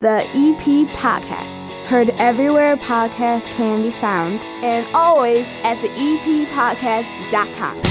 The EP Podcast. Heard everywhere podcasts can be found, and always at theeppodcast.com.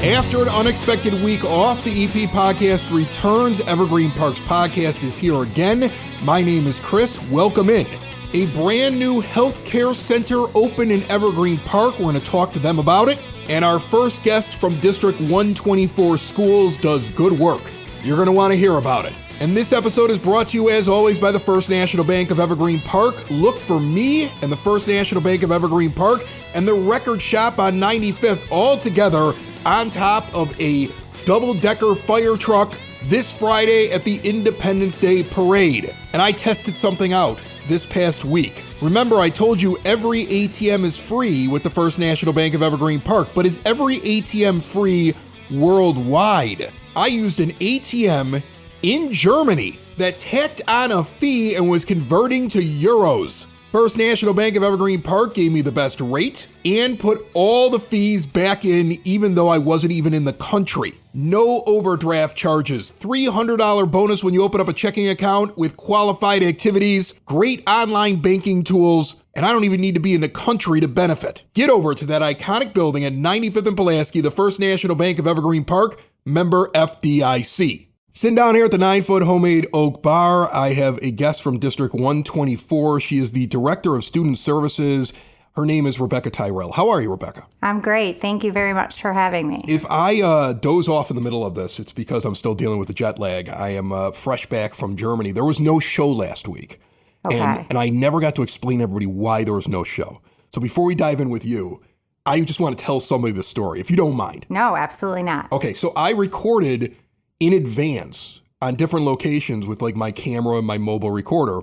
After an unexpected week off, the EP Podcast returns. Evergreen Park's podcast is here again. My name is Chris. Welcome in. A brand new healthcare center opened in Evergreen Park. We're going to talk to them about it. And our first guest from District 124 Schools does good work. You're going to want to hear about it. And this episode is brought to you, as always, by the First National Bank of Evergreen Park. Look for me and the First National Bank of Evergreen Park and the Record Shop on 95th all together on top of a double-decker fire truck this Friday at the Independence Day Parade. And I tested something out this past week. Remember, I told you every ATM is free with the First National Bank of Evergreen Park, but is every ATM free worldwide? I used an ATM in Germany that tacked on a fee and was converting to euros. First National Bank of Evergreen Park gave me the best rate and put all the fees back in, even though I wasn't even in the country. No overdraft charges, $300 bonus when you open up a checking account with qualified activities, great online banking tools, and I don't even need to be in the country to benefit. Get over to that iconic building at 95th and Pulaski, the First National Bank of Evergreen Park, member FDIC. Sitting down here at the 9-foot homemade oak bar, I have a guest from District 124. She is the Director of Student Services. Her name is Rebecca Tyrrell. How are you, Rebecca? I'm great. Thank you very much for having me. If I doze off in the middle of this, it's because I'm still dealing with the jet lag. I am fresh back from Germany. There was no show last week. Okay. And I never got to explain to everybody why there was no show. So before we dive in with you, I just want to tell somebody the story, if you don't mind. No, absolutely not. Okay, so I recorded in advance on different locations with like my camera and my mobile recorder,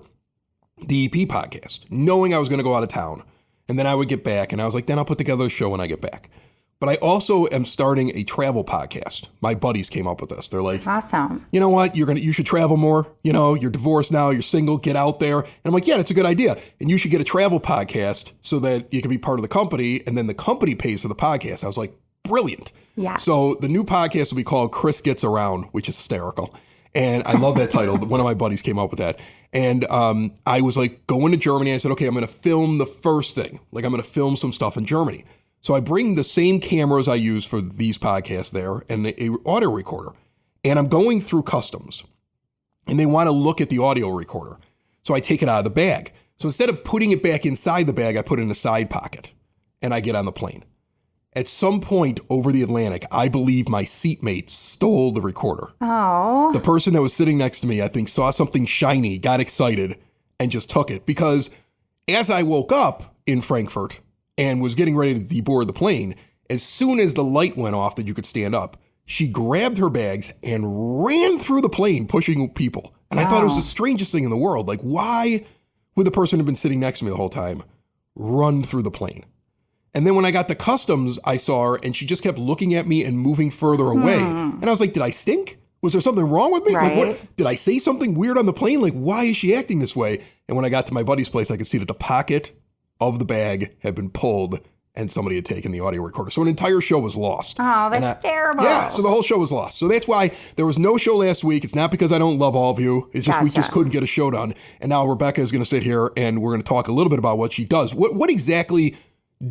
the EP podcast, knowing I was going to go out of town. And then I would get back and I was like, then I'll put together a show when I get back. But I also am starting a travel podcast. My buddies came up with this. They're like, awesome. You know what? You should travel more. You know, you're divorced now, you're single, get out there. And I'm like, yeah, that's a good idea. And you should get a travel podcast so that you can be part of the company. And then the company pays for the podcast. I was like, brilliant. Yeah. So the new podcast will be called Chris Gets Around, which is hysterical. And I love that title. One of my buddies came up with that. And I was like going to Germany. I said, okay, I'm going to film the first thing. Like I'm going to film some stuff in Germany. So I bring the same cameras I use for these podcasts there and a audio recorder. And I'm going through customs. And they want to look at the audio recorder. So I take it out of the bag. So instead of putting it back inside the bag, I put it in a side pocket. And I get on the plane. At some point over the Atlantic, I believe my seatmate stole the recorder. Oh. The person that was sitting next to me, I think, saw something shiny, got excited, and just took it. Because as I woke up in Frankfurt and was getting ready to deboard the plane, as soon as the light went off that you could stand up, she grabbed her bags and ran through the plane, pushing people. And I thought it was the strangest thing in the world. Like, why would the person who'd been sitting next to me the whole time run through the plane? And then when I got to customs, I saw her and she just kept looking at me and moving further away. And I was like, did I stink? Was there something wrong with me? Right. Like, what? Did I say something weird on the plane? Like, why is she acting this way? And when I got to my buddy's place, I could see that the pocket of the bag had been pulled and somebody had taken the audio recorder. So an entire show was lost. Oh, that's terrible. Yeah, so the whole show was lost. So that's why there was no show last week. It's not because I don't love all of you. It's just we just couldn't get a show done. And now Rebecca is going to sit here and we're going to talk a little bit about what she does. What exactly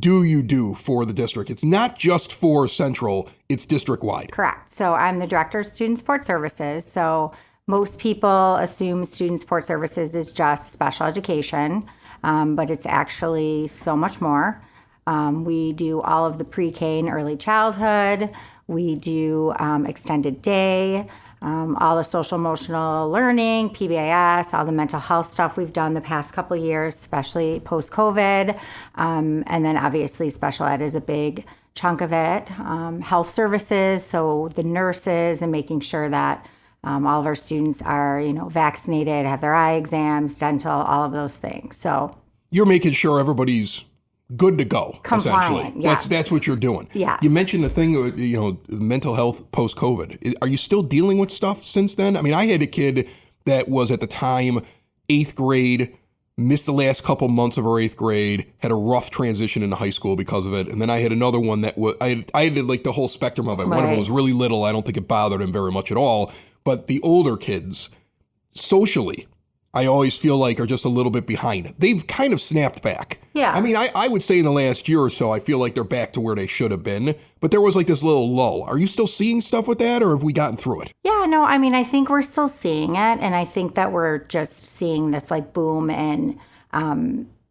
do you do for the district? It's not just for Central, it's district-wide. Correct. So I'm the Director of Student Support Services. So most people assume Student Support Services is just special education, but it's actually so much more. We do all of the pre-K and early childhood. We do extended day, all the social emotional learning, PBIS, all the mental health stuff we've done the past couple of years, especially post-COVID. And then obviously special ed is a big chunk of it. Health services, so the nurses and making sure that all of our students are, vaccinated, have their eye exams, dental, all of those things. So you're making sure everybody's good to go, compliant, essentially. yes. That's what you're doing. Yes. You mentioned the thing, mental health post-COVID. Are you still dealing with stuff since then? I mean, I had a kid that was at the time 8th grade, missed the last couple months of her 8th grade, had a rough transition into high school because of it. And then I had another one that I had like the whole spectrum of it. One of them was really little. I don't think it bothered him very much at all. But the older kids, socially, I always feel like are just a little bit behind. They've kind of snapped back. Yeah. I mean, I would say in the last year or so, I feel like they're back to where they should have been. But there was like this little lull. Are you still seeing stuff with that, or have we gotten through it? Yeah, no, I mean, I think we're still seeing it. And I think that we're just seeing this like boom in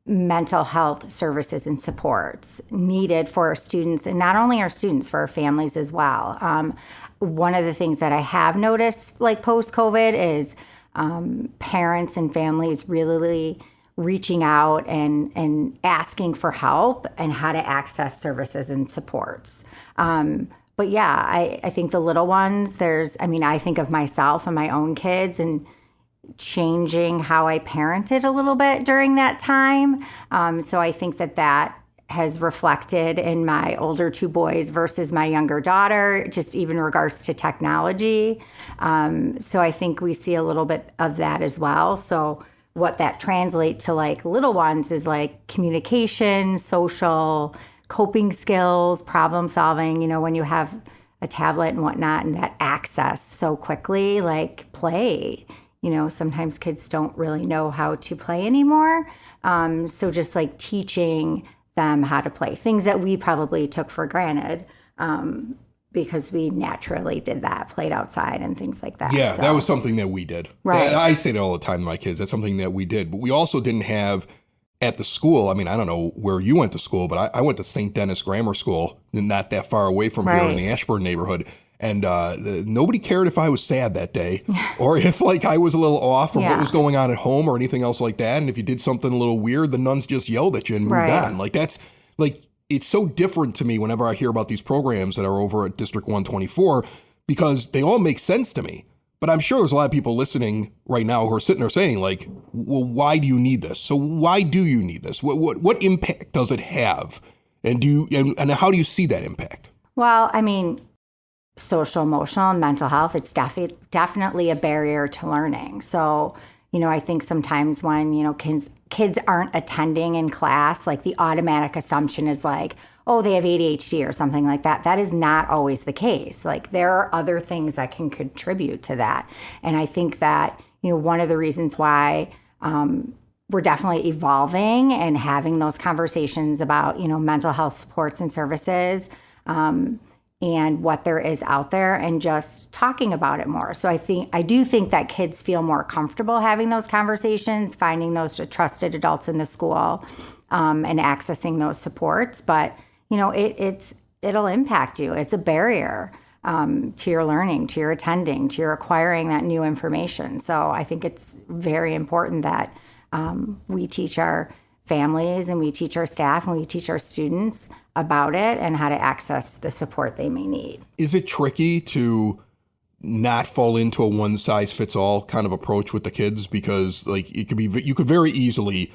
mental health services and supports needed for our students, and not only our students, for our families as well. One of the things that I have noticed like post-COVID is parents and families really reaching out and asking for help and how to access services and supports. But yeah, I think the little ones, I think of myself and my own kids and changing how I parented a little bit during that time. So I think that has reflected in my older 2 boys versus my younger daughter, just even in regards to technology. So I think we see a little bit of that as well. So what that translates to like little ones is like communication, social, coping skills, problem solving, when you have a tablet and whatnot and that access so quickly, like play, sometimes kids don't really know how to play anymore. So just like teaching them how to play, things that we probably took for granted because we naturally did that, played outside and things like that. Yeah, so that was something that we did. Right. I say that all the time to my kids. That's something that we did. But we also didn't have at the school. I mean, I don't know where you went to school, but I went to St. Dennis Grammar School, not that far away from here in the Ashburn neighborhood. And nobody cared if I was sad that day or if like I was a little off or what was going on at home or anything else like that. And if you did something a little weird, the nuns just yelled at you and moved on. Like that's like, it's so different to me whenever I hear about these programs that are over at District 124 because they all make sense to me. But I'm sure there's a lot of people listening right now who are sitting there saying like, well, why do you need this? So why do you need this? What impact does it have? And and how do you see that impact? Well, I mean, social, emotional, and mental health, it's definitely a barrier to learning. So, I think sometimes when, kids aren't attending in class, like the automatic assumption is like, oh, they have ADHD or something like that. That is not always the case. Like there are other things that can contribute to that. And I think that, one of the reasons why we're definitely evolving and having those conversations about, mental health supports and services, and what there is out there and just talking about it more. So I do think that kids feel more comfortable having those conversations, finding those trusted adults in the school, and accessing those supports. But, it'll impact you. It's a barrier to your learning, to your attending, to your acquiring that new information. So I think it's very important that we teach our families and we teach our staff and we teach our students about it and how to access the support they may need. Is it tricky to not fall into a one-size-fits-all kind of approach with the kids? Because like you could very easily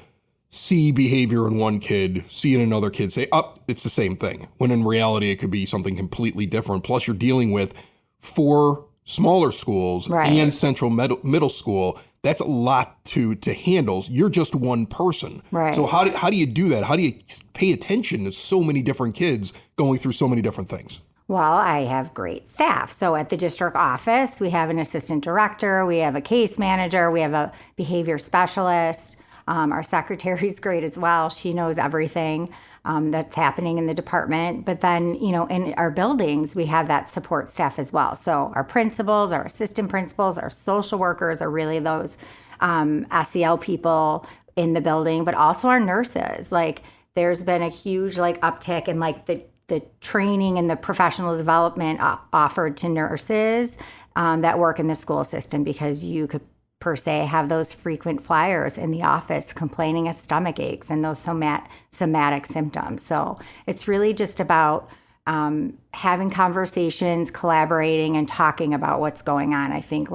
see behavior in one kid, see in another kid, say, it's the same thing. When in reality, it could be something completely different. Plus, you're dealing with 4 smaller schools and Central Middle School. That's a lot to handle. You're just one person. Right. So how do you do that? How do you pay attention to so many different kids going through so many different things? Well, I have great staff. So at the district office, we have an assistant director, we have a case manager, we have a behavior specialist. Our secretary's great as well. She knows everything that's happening in the department. But then, in our buildings, we have that support staff as well. So our principals, our assistant principals, our social workers are really those SEL people in the building, but also our nurses. Like there's been a huge uptick in the training and the professional development offered to nurses that work in the school system, because you could per se have those frequent flyers in the office complaining of stomach aches and those somatic symptoms. So it's really just about having conversations, collaborating, and talking about what's going on. I think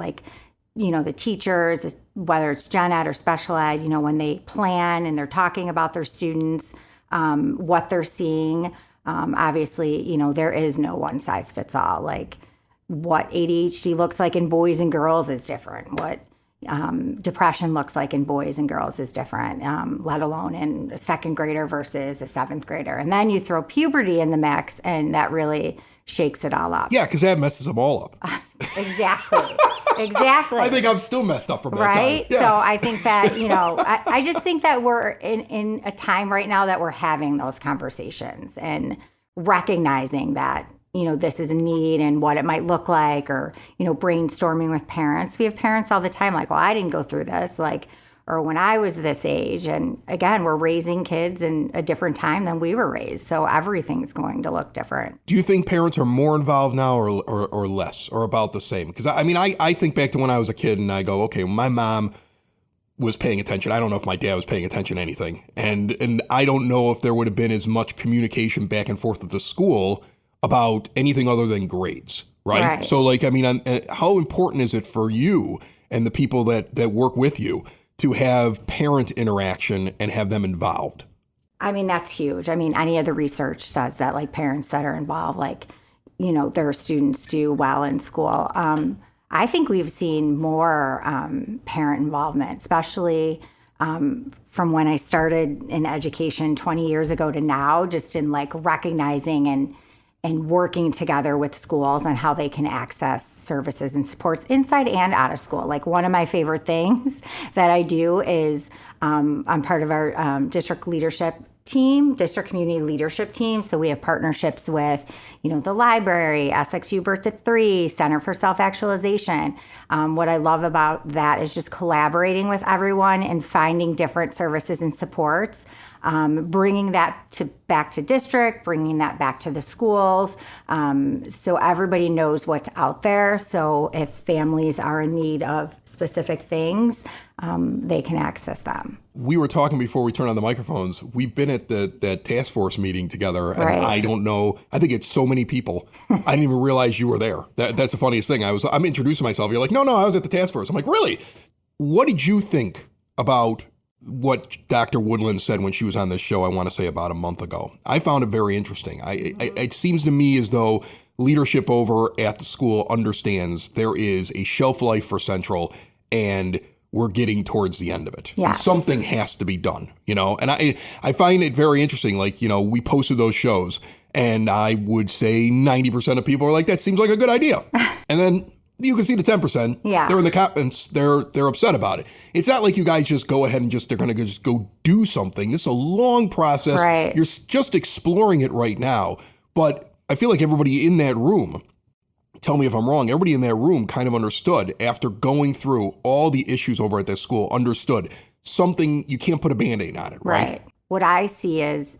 the teachers, whether it's gen ed or special ed, when they plan and they're talking about their students, what they're seeing, obviously, there is no one size fits all. Like what ADHD looks like in boys and girls is different. What depression looks like in boys and girls is different, let alone in a second grader versus a seventh grader. And then you throw puberty in the mix, and that really shakes it all up. Yeah, because that messes them all up. Exactly. Exactly. I think I'm still messed up from that right? time. Yeah. So I think that, I just think that we're in a time right now that we're having those conversations and recognizing that, this is a need and what it might look like, or, brainstorming with parents. We have parents all the time like, well, I didn't go through this, or when I was this age. And again, we're raising kids in a different time than we were raised. So everything's going to look different. Do you think parents are more involved now or less, or about the same? Because I think back to when I was a kid and I go, okay, my mom was paying attention. I don't know if my dad was paying attention to anything. And I don't know if there would have been as much communication back and forth at the school about anything other than grades, right? So how important is it for you and the people that work with you to have parent interaction and have them involved? That's huge. Any of the research says that parents that are involved, their students do well in school. I think we've seen more parent involvement, especially from when I started in education 20 years ago to now, just in recognizing and working together with schools on how they can access services and supports inside and out of school. One of my favorite things that I do is I'm part of our district community leadership team. So we have partnerships with, the library, SXU Birth at 3, Center for Self-Actualization. What I love about that is just collaborating with everyone and finding different services and supports. Bringing that back to district, bringing that back to the schools, so everybody knows what's out there. So if families are in need of specific things, they can access them. We were talking before we turned on the microphones. We've been at that task force meeting together, and right. I don't know. I think it's so many people. I didn't even realize you were there. That's the funniest thing. I'm introducing myself. You're like, no, I was at the task force. I'm like, really? What did you think about what Dr. Woodland said when she was on this show, I want to say about a month ago? I found it very interesting. It seems to me as though leadership over at the school understands there is a shelf life for Central, and we're getting towards the end of it. Yes. And something has to be done, and I find it very interesting. We posted those shows, and I would say 90% of people are like, that seems like a good idea. And then you can see the 10%. Yeah. They're in the comments. They're upset about it. It's not like you guys just go ahead and they're going to just go do something. This is a long process. Right. You're just exploring it right now. But I feel like everybody in that room, tell me if I'm wrong, everybody in that room kind of understood after going through all the issues over at this school, understood something, you can't put a Band-Aid on it, right? What I see is,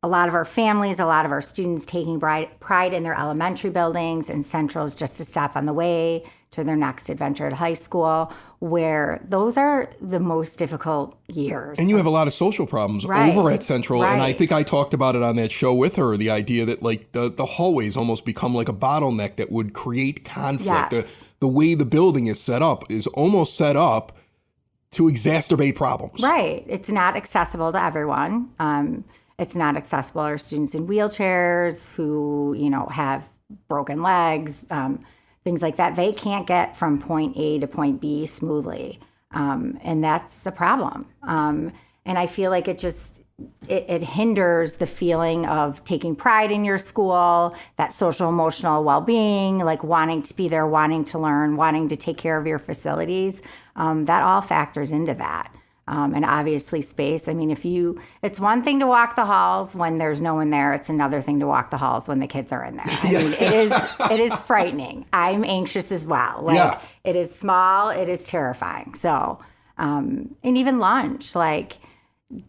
a lot of our families, a lot of our students taking pride in their elementary buildings, and Central's just a stop on the way to their next adventure at high school, where those are the most difficult years. And you have a lot of social problems over at Central. Right. And I think I talked about it on that show with her, the idea that the hallways almost become like a bottleneck that would create conflict. Yes. The way the building is set up is almost set up to exacerbate problems. Right. It's not accessible to everyone. It's not accessible to our students in wheelchairs who, have broken legs, things like that. They can't get from point A to point B smoothly. And that's a problem. And I feel like it hinders the feeling of taking pride in your school, that social emotional well-being, wanting to be there, wanting to learn, wanting to take care of your facilities. That all factors into that. And obviously space. It's one thing to walk the halls when there's no one there. It's another thing to walk the halls when the kids are in there. It is frightening. I'm anxious as well. It is small. It is terrifying. So, and even lunch,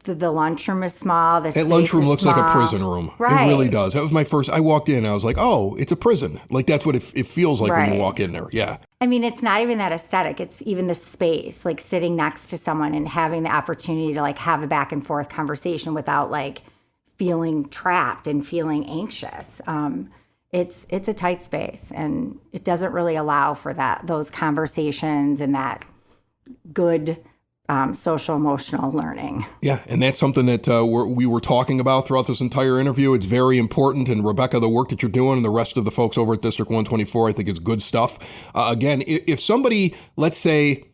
the lunchroom is small. That lunchroom looks like a prison room. Right. It really does. That was my first. I walked in. I was like, oh, it's a prison. That's what it feels like when you walk in there. Yeah. It's not even that aesthetic. It's even the space, sitting next to someone and having the opportunity to have a back and forth conversation without feeling trapped and feeling anxious. It's a tight space, and it doesn't really allow for those conversations and that good social emotional learning. Yeah, and that's something that we were talking about throughout this entire interview. It's very important. And Rebecca, the work that you're doing and the rest of the folks over at District 124, I think it's good stuff. Again, if somebody, let's say,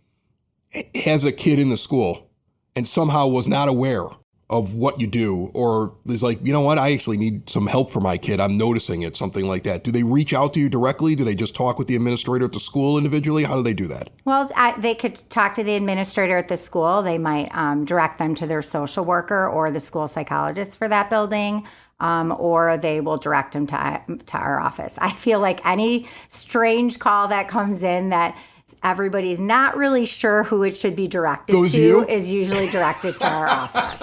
has a kid in the school and somehow was not aware of what you do, or is like, you know what, I actually need some help for my kid, I'm noticing it, something like that, do they reach out to you directly? Do they just talk with the administrator at the school individually? How do they do that? Well, they could talk to the administrator at the school. They might direct them to their social worker or the school psychologist for that building, or they will direct them to our office. I feel like any strange call that comes in that everybody's not really sure who it should be directed to is usually directed to our office.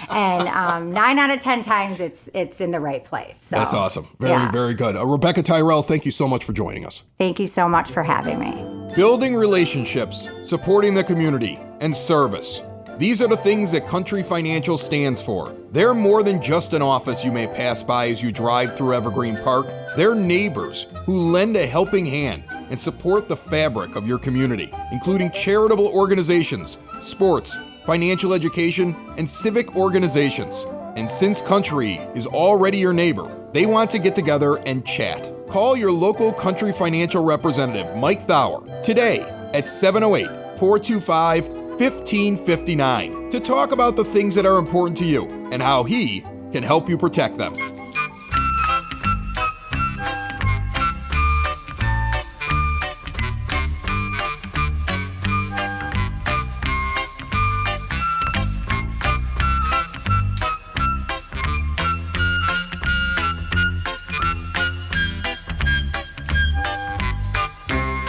And 9 out of 10 times it's in the right place. So, that's awesome. Very good. Rebecca Tyrrell, thank you so much for joining us. Thank you so much for having me. Building relationships, supporting the community, and service. These are the things that Country Financial stands for. They're more than just an office you may pass by as you drive through Evergreen Park. They're neighbors who lend a helping hand and support the fabric of your community, including charitable organizations, sports, financial education, and civic organizations. And since Country is already your neighbor, they want to get together and chat. Call your local Country Financial representative, Mike Thauer, today at 708-425-1559 to talk about the things that are important to you and how he can help you protect them.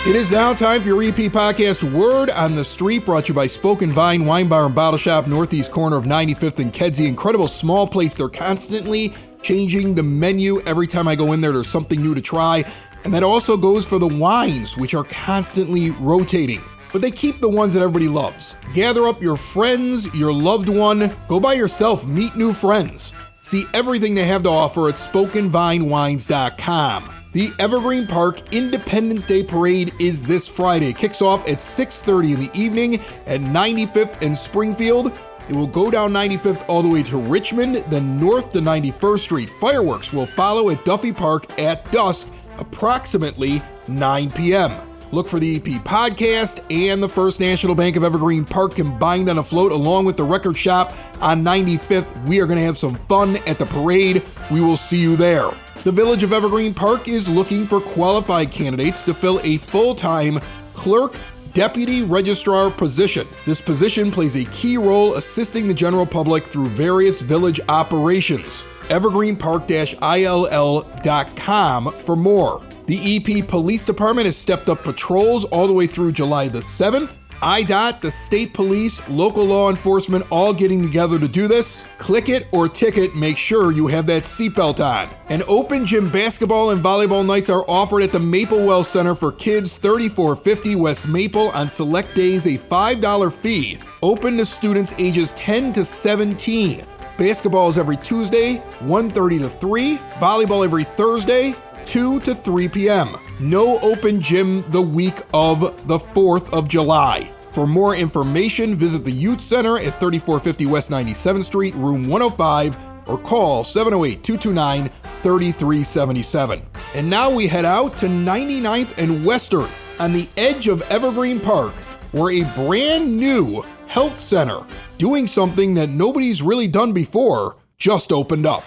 It is now time for your EP podcast, Word on the Street, brought to you by Spoken Vine Wine Bar and Bottle Shop, northeast corner of 95th and Kedzie. Incredible small place. They're constantly changing the menu. Every time I go in there, there's something new to try. And that also goes for the wines, which are constantly rotating. But they keep the ones that everybody loves. Gather up your friends, your loved one. Go by yourself, meet new friends. See everything they have to offer at SpokenVineWines.com. The Evergreen Park Independence Day Parade is this Friday. It kicks off at 6:30 in the evening at 95th and Springfield. It will go down 95th all the way to Richmond, then north to 91st Street. Fireworks will follow at Duffy Park at dusk, approximately 9 p.m. Look for the EP podcast and the First National Bank of Evergreen Park combined on a float along with the record shop on 95th. We are going to have some fun at the parade. We will see you there. The Village of Evergreen Park is looking for qualified candidates to fill a full-time clerk deputy registrar position. This position plays a key role assisting the general public through various village operations. evergreenpark-ill.com for more. The EP Police Department has stepped up patrols all the way through July the 7th. IDOT, the state police, local law enforcement, all getting together to do this. Click it or ticket, make sure you have that seatbelt on. And open gym basketball and volleyball nights are offered at the Maplewell Center for Kids, 3450 West Maple on select days, a $5 fee. Open to students ages 10 to 17. Basketball is every Tuesday, 1:30 to 3. Volleyball every Thursday, 2 to 3 p.m. No open gym the week of the 4th of July. For more information, visit the Youth Center at 3450 West 97th Street, room 105, or call 708-229-3377. And now we head out to 99th and Western on the edge of Evergreen Park, where a brand new health center doing something that nobody's really done before just opened up.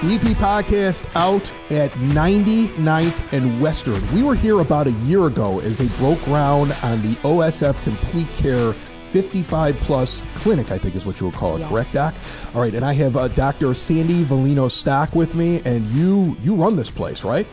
The EP podcast out at 99th and Western. We were here about a year ago as they broke ground on the OSF Complete Care 55 plus clinic, I think is what you would call it, correct, Doc? All right, and I have Dr. Sandy Valino Stock with me, and you run this place, right?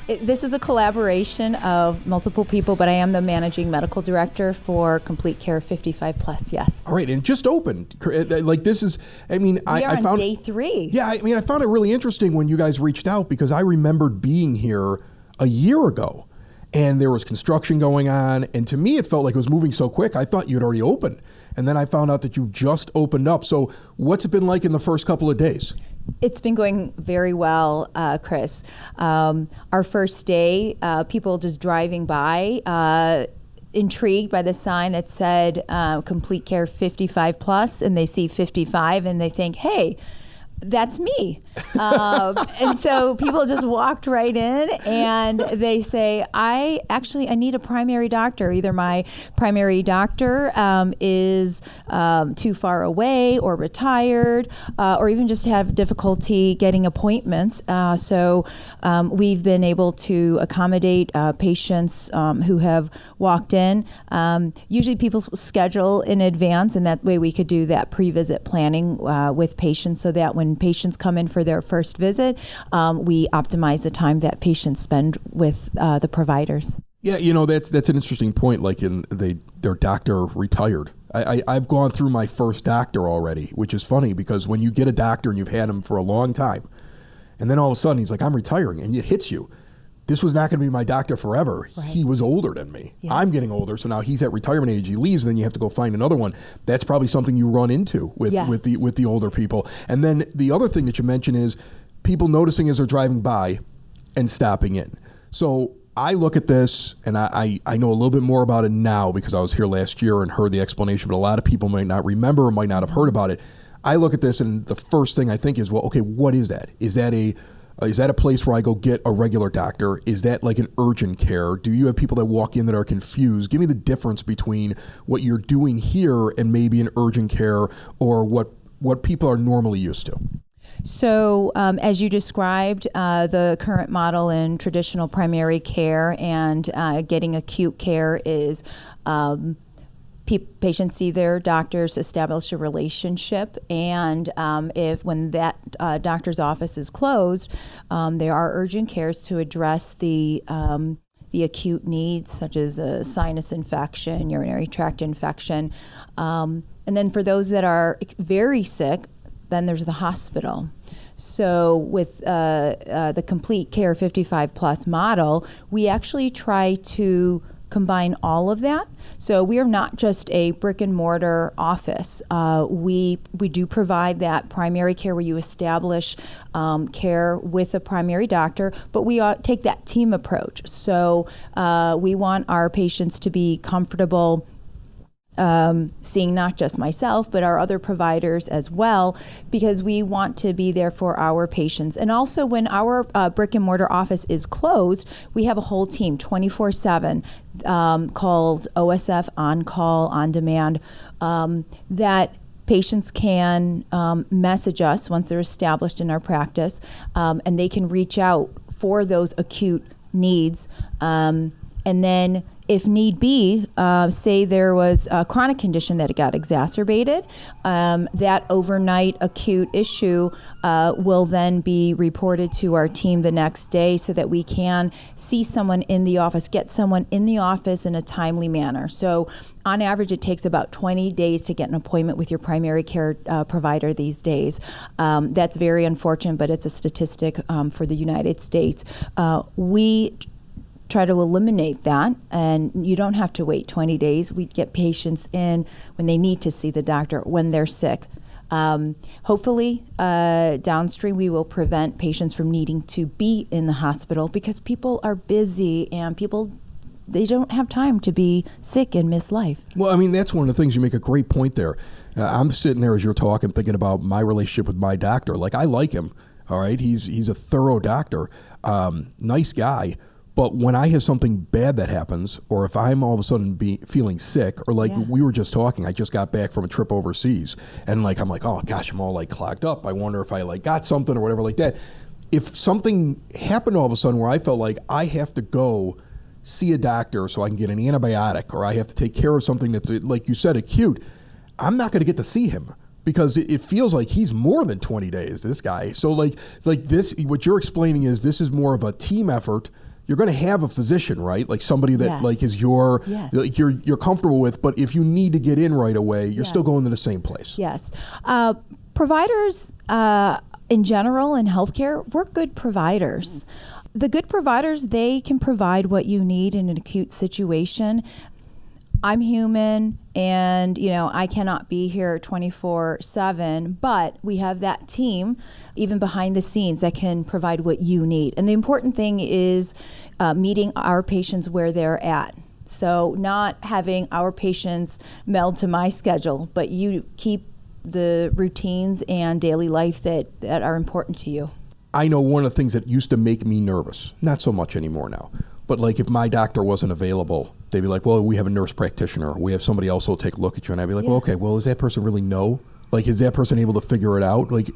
This is a collaboration of multiple people, but I am the managing medical director for Complete Care 55 plus, yes. All right, and just opened. Like this is, I mean, I found on day 3. Yeah, I mean, I found it really interesting when you guys reached out because I remembered being here a year ago and there was construction going on. And to me, it felt like it was moving so quick. I thought you'd already opened. And then I found out that you've just opened up. So what's it been like in the first couple of days? It's been going very well, Chris. Our first day, people just driving by, intrigued by the sign that said Complete Care 55 plus, and they see 55 and they think, hey, that's me. And so people just walked right in and they say, I need a primary doctor. Either my primary doctor is too far away or retired, or even just have difficulty getting appointments. So we've been able to accommodate patients who have walked in. Usually people schedule in advance, and that way we could do that pre-visit planning with patients, so that when patients come in for their first visit, we optimize the time that patients spend with the providers. Yeah, that's an interesting point. Like their doctor retired. I've gone through my first doctor already, which is funny because when you get a doctor and you've had him for a long time, and then all of a sudden he's like, I'm retiring, and it hits you. This was not going to be my doctor forever. Right. He was older than me. Yeah. I'm getting older, so now he's at retirement age. He leaves, and then you have to go find another one. That's probably something you run into with the older people. And then the other thing that you mentioned is people noticing as they're driving by and stopping in. So I look at this, and I know a little bit more about it now because I was here last year and heard the explanation, but a lot of people might not remember or might not have heard about it. I look at this, and the first thing I think is, well, okay, what is that? Is that a place where I go get a regular doctor? Is that like an urgent care? Do you have people that walk in that are confused? Give me the difference between what you're doing here and maybe an urgent care or what people are normally used to. So as you described, the current model in traditional primary care and getting acute care is patients see their doctors, establish a relationship, and when that doctor's office is closed, there are urgent cares to address the acute needs, such as a sinus infection, urinary tract infection, and then for those that are very sick, then there's the hospital. So with the complete care 55 plus model, we actually try to combine all of that. So we are not just a brick and mortar office. We do provide that primary care where you establish care with a primary doctor, but we take that team approach. So we want our patients to be comfortable seeing not just myself, but our other providers as well, because we want to be there for our patients. And also when our brick and mortar office is closed, we have a whole team 24/7 called OSF On Call, On Demand, that patients can message us once they're established in our practice, and they can reach out for those acute needs. And then if need be, say there was a chronic condition that got exacerbated, that overnight acute issue will then be reported to our team the next day so that we can see someone in the office, get someone in the office in a timely manner. So on average, it takes about 20 days to get an appointment with your primary care provider these days. That's very unfortunate, but it's a statistic for the United States. We try to eliminate that, and you don't have to wait 20 days. We get patients in when they need to see the doctor, when they're sick. Hopefully, downstream, we will prevent patients from needing to be in the hospital because people are busy and they don't have time to be sick and miss life. Well, I mean, that's one of the things. You make a great point there. I'm sitting there as you're talking, thinking about my relationship with my doctor. Like, I like him, all right? He's a thorough doctor, nice guy. But when I have something bad that happens, or if I'm all of a sudden feeling sick, or like we were just talking, I just got back from a trip overseas, and like I'm like, oh gosh, I'm all like clogged up. I wonder if I like got something or whatever like that. If something happened all of a sudden where I felt like I have to go see a doctor so I can get an antibiotic, or I have to take care of something that's, like you said, acute, I'm not going to get to see him. Because it feels like he's more than 20 days, this guy. So like this, what you're explaining is this is more of a team effort. You're going to have a physician, right? Like somebody that like is like you're comfortable with, but if you need to get in right away, you're still going to the same place. Yes. Providers in general in healthcare, we're good providers. The good providers, they can provide what you need in an acute situation. I'm human, and I cannot be here 24/7, but we have that team even behind the scenes that can provide what you need. And the important thing is meeting our patients where they're at. So not having our patients meld to my schedule, but you keep the routines and daily life that are important to you. I know one of the things that used to make me nervous, not so much anymore now, but like if my doctor wasn't available, they'd be like, well, we have a nurse practitioner. We have somebody else who'll take a look at you. And I'd be like, well, okay, well, does that person really know? Like, is that person able to figure it out? Like,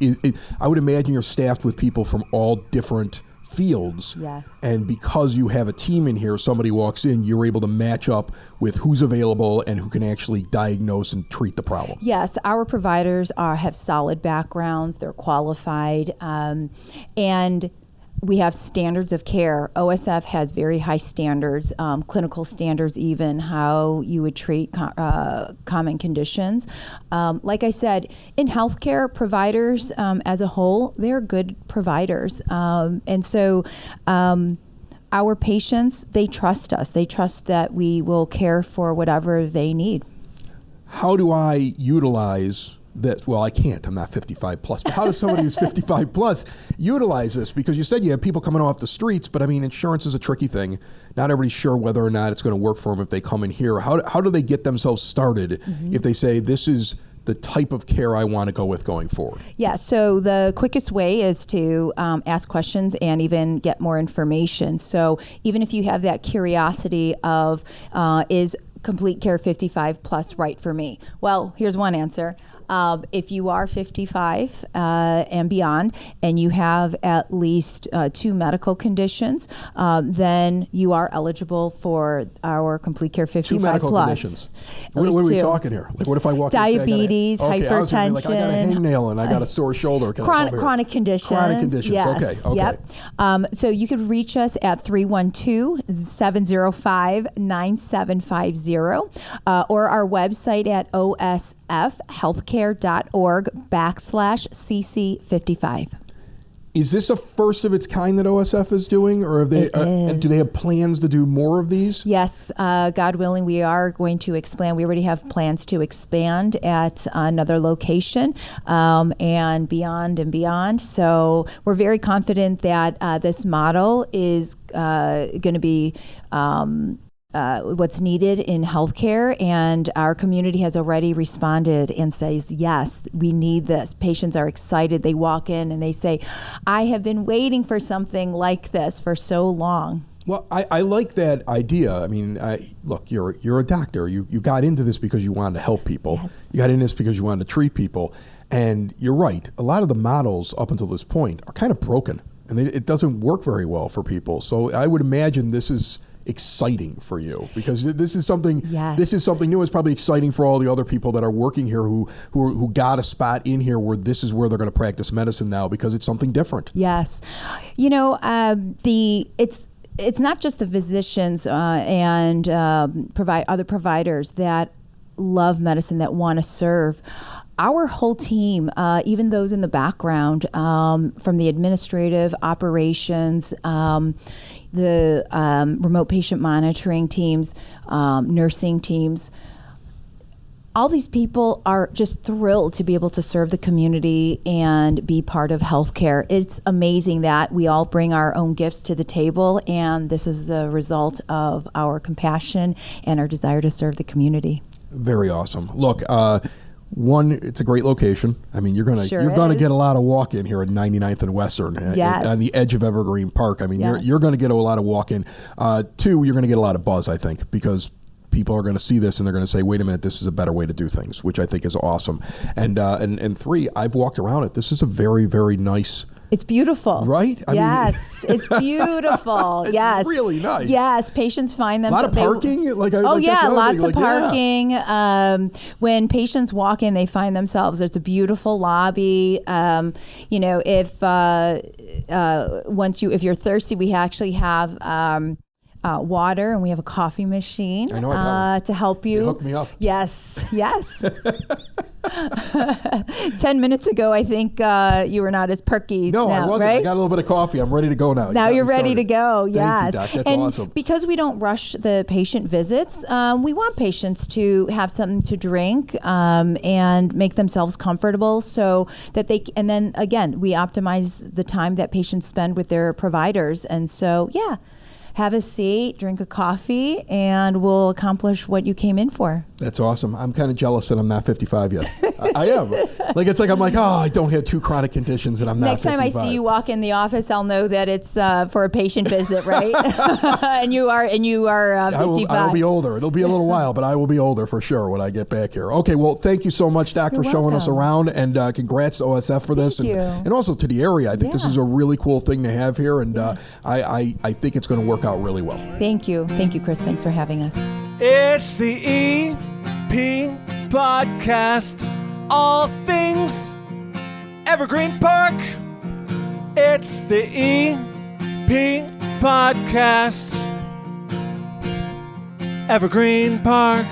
I would imagine you're staffed with people from all different fields. Yes. And because you have a team in here, somebody walks in, you're able to match up with who's available and who can actually diagnose and treat the problem. Yes, our providers have solid backgrounds. They're qualified, and we have standards of care. OSF has very high standards, clinical standards, even how you would treat common conditions. Like I said, in healthcare, providers as a whole, they're good providers. And so our patients, they trust us. They trust that we will care for whatever they need. How do I utilize that? Well, I can't. I'm not 55 plus. But how does somebody who's 55 plus utilize this? Because you said you have people coming off the streets, but I mean, insurance is a tricky thing. Not everybody's sure whether or not it's going to work for them if they come in here. How do they get themselves started if they say, this is the type of care I want to go with going forward? Yeah, so the quickest way is to ask questions and even get more information. So even if you have that curiosity of, is Complete Care 55 plus right for me? Well, here's one answer. If you are 55 and beyond, and you have at least 2 medical conditions, then you are eligible for our Complete Care 55 2 medical plus. conditions. What are we talking here? Like, what if I walk in and say, diabetes, hypertension, I got a hangnail and I got a sore shoulder. chronic conditions. Chronic conditions. Yes. Okay. Yep. So you could reach us at 312-705-9750 or our website at osfhealthcare.org/CC55. Is this a first of its kind that OSF is doing, or have they? And do they have plans to do more of these? Yes, God willing, we are going to expand. We already have plans to expand at another location and beyond and beyond. So we're very confident that this model is going to be what's needed in healthcare, and our community has already responded and says, yes, we need this. Patients are excited. They walk in and they say, I have been waiting for something like this for so long. Well, I like that idea. I mean, look, you're a doctor. You got into this because you wanted to help people. Yes. You got into this because you wanted to treat people. And you're right. A lot of the models up until this point are kind of broken, and it doesn't work very well for people. So I would imagine this is exciting for you, because this is something new. It's probably exciting for all the other people that are working here who got a spot in here where this is where they're going to practice medicine now, because it's something different. Yes. You know, it's not just the physicians and other providers that love medicine, that want to serve. Our whole team, even those in the background, from the administrative operations, the remote patient monitoring teams, nursing teams, all these people are just thrilled to be able to serve the community and be part of healthcare. It's amazing that we all bring our own gifts to the table, and this is the result of our compassion and our desire to serve the community. Very awesome. Look, it's a great location. I mean, you're gonna get a lot of walk in here at 99th and Western, on the edge of Evergreen Park. I mean, you're gonna get a lot of walk in. 2, you're gonna get a lot of buzz, I think, because people are gonna see this and they're gonna say, wait a minute, this is a better way to do things, which I think is awesome. And 3, I've walked around it. This is a very, very nice. It's beautiful. Right? Yes, it's beautiful. It's really nice. Yes, patients find them. A lot of parking? Lots of parking. When patients walk in, they find themselves, it's a beautiful lobby. If you're thirsty, we actually have water, and we have a coffee machine I know to help you. Hook me up. Yes. 10 minutes ago, I think you were not as perky. No, now, I wasn't. right? I got a little bit of coffee. I'm ready to go now. Now you're ready to go. Yes. Thank you, Doc. That's and awesome. Because we don't rush the patient visits, we want patients to have something to drink and make themselves comfortable, so that and then again, we optimize the time that patients spend with their providers. And so, have a seat, drink a coffee, and we'll accomplish what you came in for. That's awesome. I'm kind of jealous that I'm not 55 yet. I am. Like, it's like, I'm like, oh, I don't have 2 chronic conditions and I'm not Next time I 55. see you walk in the office, I'll know that it's for a patient visit, right? and you are 55. I will be older. It'll be a little while, but I will be older for sure when I get back here. Okay, well, thank you so much, Doc, You're for showing us welcome. around, and congrats to OSF for this, Thank you. and also to the area. I think this Yeah. is a really cool thing to have here, and I think it's going to work out really well. Thank you, Chris. Thanks for having us. It's the EP Podcast. All things Evergreen Park. It's the EP Podcast. Evergreen Park.